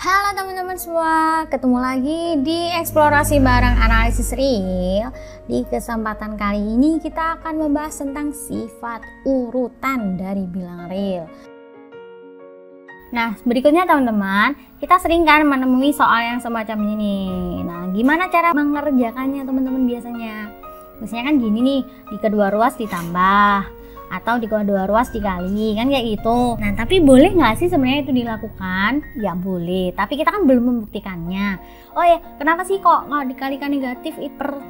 Halo teman-teman semua, ketemu lagi di eksplorasi bareng analisis real. Di kesempatan kali ini kita akan membahas tentang sifat urutan dari bilangan real. Nah, berikutnya teman-teman, kita sering kan menemui soal yang semacam ini. Nah, gimana cara mengerjakannya teman-teman biasanya? Biasanya kan gini nih, di kedua ruas ditambah atau di kedua ruas dikali, kan kayak gitu. Nah, tapi boleh nggak sih sebenarnya itu dilakukan? Ya boleh, tapi kita kan belum membuktikannya. Oh ya, kenapa sih kok nggak dikalikan negatif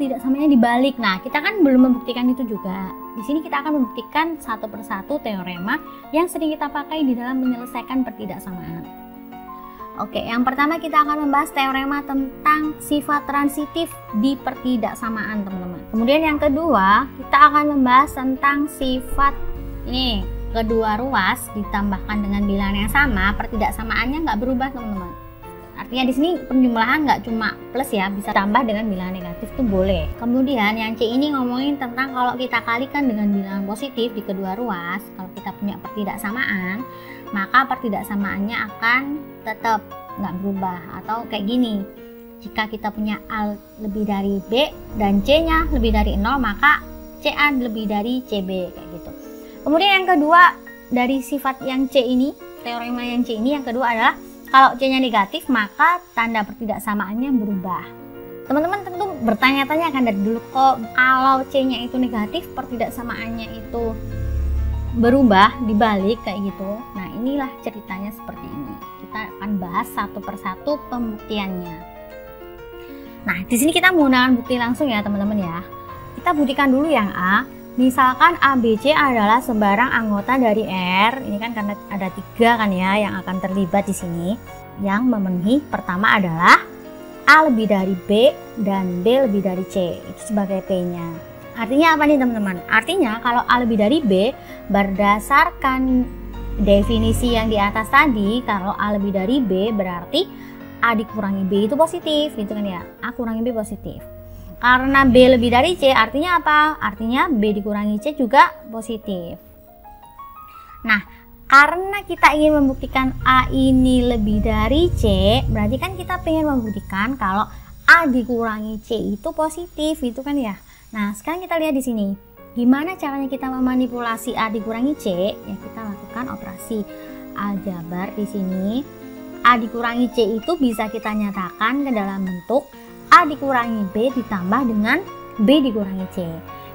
tidak samanya dibalik? Nah, kita kan belum membuktikan itu juga. Di sini kita akan membuktikan satu persatu teorema yang sering kita pakai di dalam menyelesaikan pertidaksamaan. Oke, yang pertama kita akan membahas teorema tentang sifat transitif di pertidaksamaan, teman-teman. Kemudian yang kedua, kita akan membahas tentang sifat ini, kedua ruas ditambahkan dengan bilangan yang sama, pertidaksamaannya nggak berubah, teman-teman. Artinya di sini penjumlahan nggak cuma plus ya, bisa tambah dengan bilangan negatif tuh boleh. Kemudian yang C ini ngomongin tentang kalau kita kalikan dengan bilangan positif di kedua ruas, kalau kita punya pertidaksamaan, maka pertidaksamaannya akan tetap nggak berubah. Atau kayak gini, jika kita punya A lebih dari B dan C nya lebih dari 0, maka CA lebih dari CB, kayak gitu. Kemudian yang kedua dari sifat yang C ini, teorema yang C ini, yang kedua adalah kalau C nya negatif maka tanda pertidaksamaannya berubah. Teman-teman tentu bertanya-tanya kan dari dulu, kok kalau C nya itu negatif pertidaksamaannya itu berubah dibalik kayak gitu. Nah, inilah ceritanya seperti ini. Kita akan bahas satu persatu pembuktiannya. Nah, di sini kita menggunakan bukti langsung ya teman-teman ya. Kita buktikan dulu yang A. Misalkan ABC adalah sembarang anggota dari R. Ini kan karena ada 3 kan ya yang akan terlibat di sini. Yang memenuhi pertama adalah A lebih dari B dan B lebih dari C. Itu sebagai P-nya. Artinya apa nih teman-teman? Artinya kalau A lebih dari B, berdasarkan definisi yang di atas tadi, kalau A lebih dari B berarti A dikurangi B itu positif, gitu kan ya. A kurangi B positif. Karena B lebih dari C, artinya apa? Artinya B dikurangi C juga positif. Nah, karena kita ingin membuktikan A ini lebih dari C, berarti kan kita pengen membuktikan kalau A dikurangi C itu positif, gitu kan ya. Nah, sekarang kita lihat di sini. Gimana caranya kita memanipulasi A dikurangi C? Ya, kita lakukan operasi aljabar di sini. A dikurangi C itu bisa kita nyatakan ke dalam bentuk A dikurangi B ditambah dengan B dikurangi C.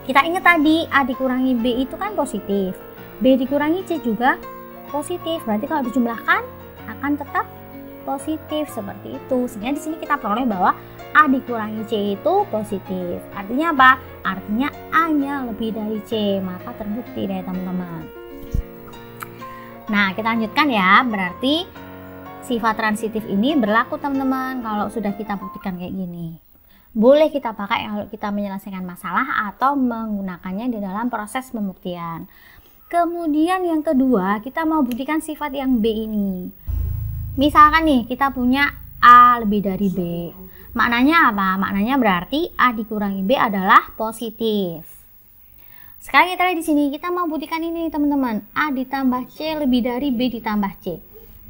Kita ingat tadi A dikurangi B itu kan positif. B dikurangi C juga positif. Berarti kalau dijumlahkan akan tetap positif seperti itu. Sehingga di sini kita peroleh bahwa A dikurangi C itu positif. Artinya apa? Artinya A-nya lebih dari C, maka terbukti deh teman-teman. Nah, kita lanjutkan ya. Berarti sifat transitif ini berlaku teman-teman kalau sudah kita buktikan kayak gini. Boleh kita pakai kalau kita menyelesaikan masalah atau menggunakannya di dalam proses pembuktian. Kemudian yang kedua, kita mau buktikan sifat yang B ini. Misalkan nih, kita punya A lebih dari B. Maknanya apa? Maknanya berarti A dikurangi B adalah positif. Sekarang kita lihat di sini, kita mau buktikan ini teman-teman. A ditambah C lebih dari B ditambah C.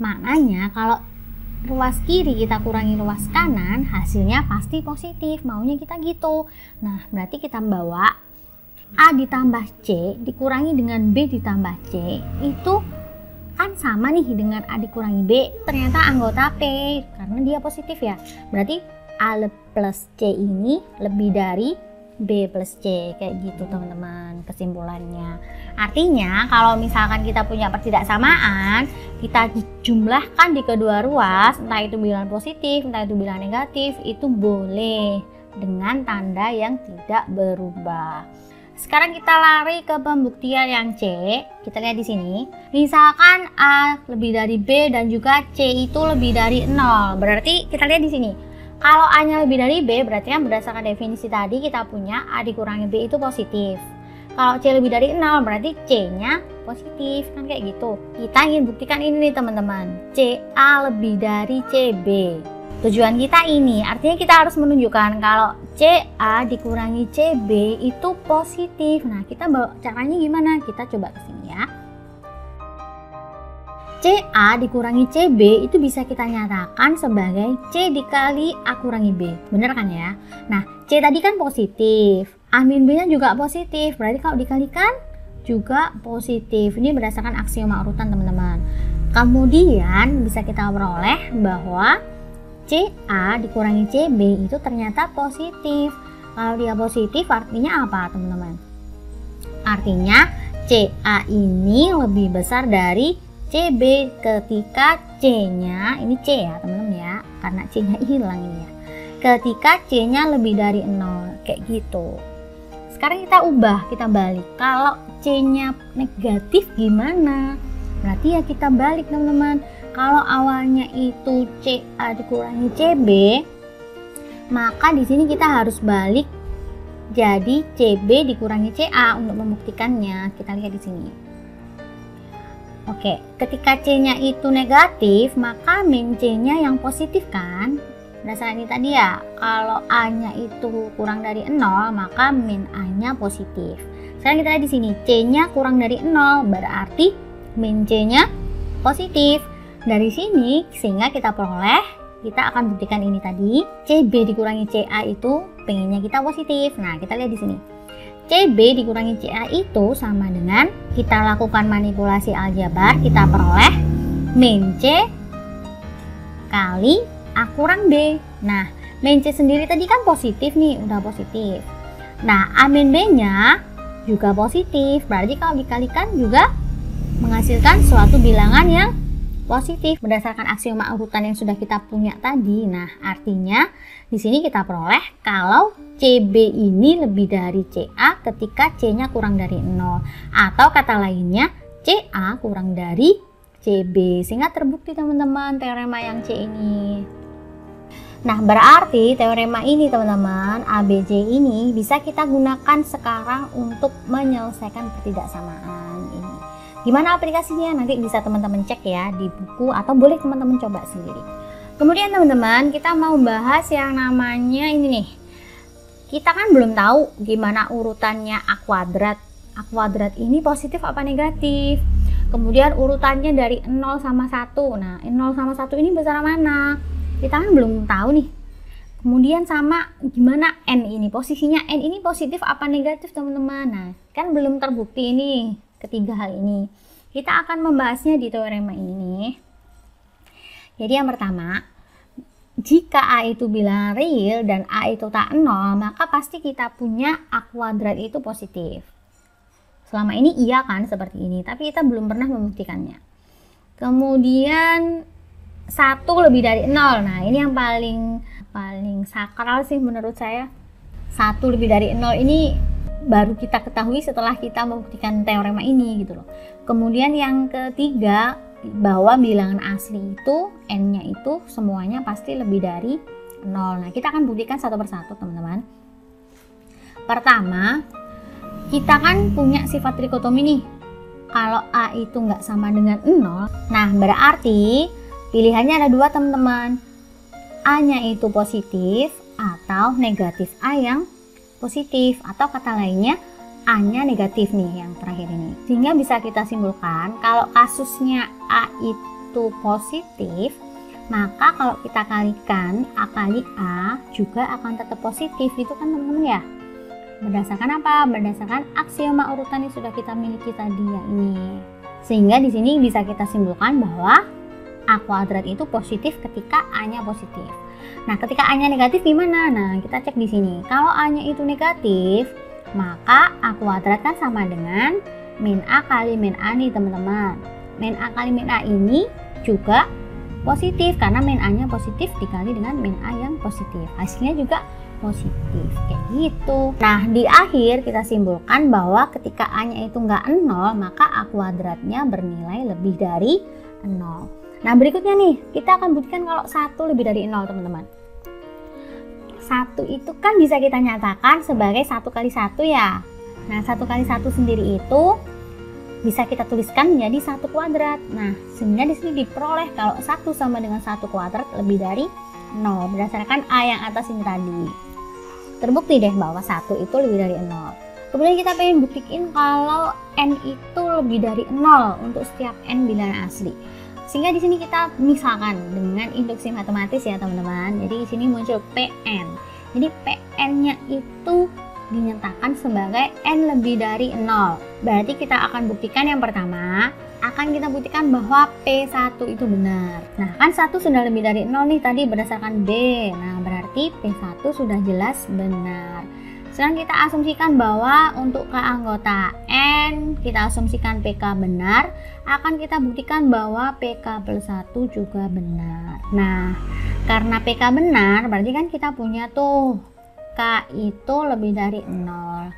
Maknanya kalau ruas kiri kita kurangi ruas kanan, hasilnya pasti positif. Maunya kita gitu. Nah, berarti kita membawa A ditambah C dikurangi dengan B ditambah C itu kan sama nih dengan A dikurangi B, ternyata anggota P karena dia positif ya. Berarti A plus C ini lebih dari B plus C, kayak gitu teman-teman kesimpulannya. Artinya kalau misalkan kita punya pertidaksamaan, kita jumlahkan di kedua ruas, entah itu bilangan positif, entah itu bilangan negatif, itu boleh dengan tanda yang tidak berubah. Sekarang kita lari ke pembuktian yang C. Kita lihat di sini. Misalkan A lebih dari B dan juga C itu lebih dari 0. Berarti kita lihat di sini. Kalau A-nya lebih dari B, berarti kan berdasarkan definisi tadi kita punya A dikurangi B itu positif. Kalau C lebih dari 0, berarti C-nya positif. Kan kayak gitu. Kita ingin buktikan ini nih teman-teman. CA lebih dari CB. Tujuan kita ini, artinya kita harus menunjukkan kalau CA dikurangi CB itu positif. Nah, kita caranya gimana? Kita coba ke sini ya. CA dikurangi CB itu bisa kita nyatakan sebagai C dikali A kurangi B. Bener kan ya? Nah, C tadi kan positif. A min B nya juga positif. Berarti kalau dikalikan juga positif. Ini berdasarkan aksioma urutan teman-teman. Kemudian bisa kita peroleh bahwa CA dikurangi CB itu ternyata positif. Kalau dia positif artinya apa teman-teman? Artinya CA ini lebih besar dari CB ketika C-nya, ini C ya teman-teman ya, karena C-nya hilang ini ya. Ketika C-nya lebih dari 0, kayak gitu. Sekarang kita ubah, kita balik. Kalau C-nya negatif gimana? Berarti ya kita balik teman-teman. Kalau awalnya itu CA dikurangi CB, maka di sini kita harus balik jadi CB dikurangi CA untuk membuktikannya. Kita lihat di sini. Oke, ketika C-nya itu negatif, maka min C-nya yang positif kan? Berdasarkan ini tadi ya, kalau A-nya itu kurang dari 0, maka min A-nya positif. Sekarang kita lihat di sini, C-nya kurang dari 0, berarti min C-nya positif. Dari sini, sehingga kita peroleh, kita akan buktikan ini tadi, CB dikurangi CA itu pengennya kita positif. Nah, kita lihat di sini. CB dikurangi CA itu sama dengan kita lakukan manipulasi aljabar, kita peroleh min C kali A kurang B. Nah, min C sendiri tadi kan positif nih, udah positif. Nah, A min B nya juga positif, berarti kalau dikalikan juga menghasilkan suatu bilangan yang positif berdasarkan aksioma urutan yang sudah kita punya tadi. Nah, artinya di sini kita peroleh kalau CB ini lebih dari CA ketika C-nya kurang dari 0, atau kata lainnya CA kurang dari CB, sehingga terbukti teman-teman teorema yang C ini. Nah, berarti teorema ini teman-teman, ABC ini bisa kita gunakan sekarang untuk menyelesaikan ketidaksamaan ini. Gimana aplikasinya? Nanti bisa teman-teman cek ya di buku, atau boleh teman-teman coba sendiri. Kemudian teman-teman, kita mau bahas yang namanya ini nih. Kita kan belum tahu gimana urutannya A kuadrat. A kuadrat ini positif apa negatif? Kemudian urutannya dari 0 sama 1. Nah, 0 sama 1 ini besar mana? Kita kan belum tahu nih. Kemudian sama gimana N ini? Posisinya N ini positif apa negatif teman-teman? Nah, kan belum terbukti ini. Ketiga hal ini kita akan membahasnya di teorema ini nih. Jadi yang pertama, jika A itu bilangan real dan A itu tak 0, maka pasti kita punya A kuadrat itu positif. Selama ini iya kan seperti ini, tapi kita belum pernah membuktikannya. Kemudian 1 lebih dari 0. Nah, ini yang paling sakral sih menurut saya. 1 lebih dari 0 ini baru kita ketahui setelah kita membuktikan teorema ini gitu loh. Kemudian yang ketiga, bahwa bilangan asli itu N-nya itu semuanya pasti lebih dari 0. Nah, kita akan buktikan satu persatu teman-teman. Pertama, kita kan punya sifat trikotomi nih. Kalau A itu nggak sama dengan 0, nah berarti pilihannya ada dua teman-teman. A-nya itu positif atau negatif A yang positif, atau kata lainnya A-nya negatif nih yang terakhir ini. Sehingga bisa kita simpulkan kalau kasusnya A itu positif, maka kalau kita kalikan A kali A juga akan tetap positif, itu kan teman-teman ya. Berdasarkan apa? Berdasarkan aksioma urutan yang sudah kita miliki tadi ya ini. Sehingga di sini bisa kita simpulkan bahwa A kuadrat itu positif ketika A-nya positif. Nah, ketika A-nya negatif gimana? Nah, kita cek di sini. Kalau A-nya itu negatif, maka A kuadrat kan sama dengan min A kali min A nih teman-teman. Min A kali min A ini juga positif karena min A-nya positif dikali dengan min A yang positif. Hasilnya juga positif, kayak gitu. Nah, di akhir kita simpulkan bahwa ketika A-nya itu nggak 0, maka A kuadratnya bernilai lebih dari 0. Nah, berikutnya nih, kita akan buktikan kalau 1 lebih dari 0, teman-teman. 1 itu kan bisa kita nyatakan sebagai 1 kali 1 ya. Nah, 1 kali 1 sendiri itu bisa kita tuliskan menjadi 1 kuadrat. Nah, sehingga di sini diperoleh kalau 1 sama dengan 1 kuadrat lebih dari 0, berdasarkan A yang atas ini tadi. Terbukti deh bahwa 1 itu lebih dari 0. Kemudian kita pengen buktiin kalau N itu lebih dari 0 untuk setiap N bilangan asli. Sehingga di sini kita misalkan dengan induksi matematis ya teman-teman. Jadi di sini muncul PN. Jadi PN-nya itu dinyatakan sebagai N lebih dari 0. Berarti kita akan buktikan yang pertama, akan kita buktikan bahwa P1 itu benar. Nah, kan 1 sudah lebih dari 0 nih tadi berdasarkan B. Nah, berarti P1 sudah jelas benar. Sekarang kita asumsikan bahwa untuk K anggota N, kita asumsikan PK benar, akan kita buktikan bahwa PK plus 1 juga benar. Nah, karena PK benar, berarti kan kita punya tuh K itu lebih dari 0.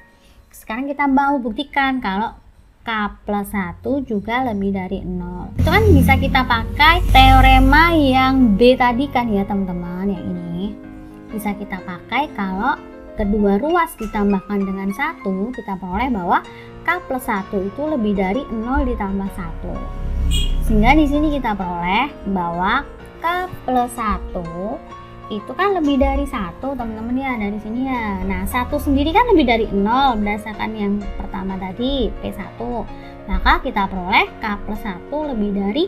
Sekarang kita mau buktikan kalau K plus 1 juga lebih dari 0. Itu kan bisa kita pakai teorema yang B tadi kan ya teman-teman, yang ini. Bisa kita pakai kalau kedua ruas ditambahkan dengan 1, kita peroleh bahwa K plus 1 itu lebih dari 0 ditambah 1. Sehingga di sini kita peroleh bahwa K plus 1 itu kan lebih dari 1 teman-teman ya, dari sini ya. Nah, 1 sendiri kan lebih dari 0 berdasarkan yang pertama tadi, P1. Maka kita peroleh K plus 1 lebih dari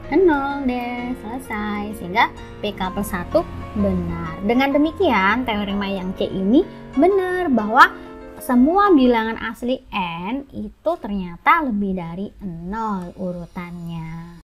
0 deh, selesai. Sehingga PK plus 1 benar. Dengan demikian teorema yang C ini benar bahwa semua bilangan asli N itu ternyata lebih dari 0 urutannya.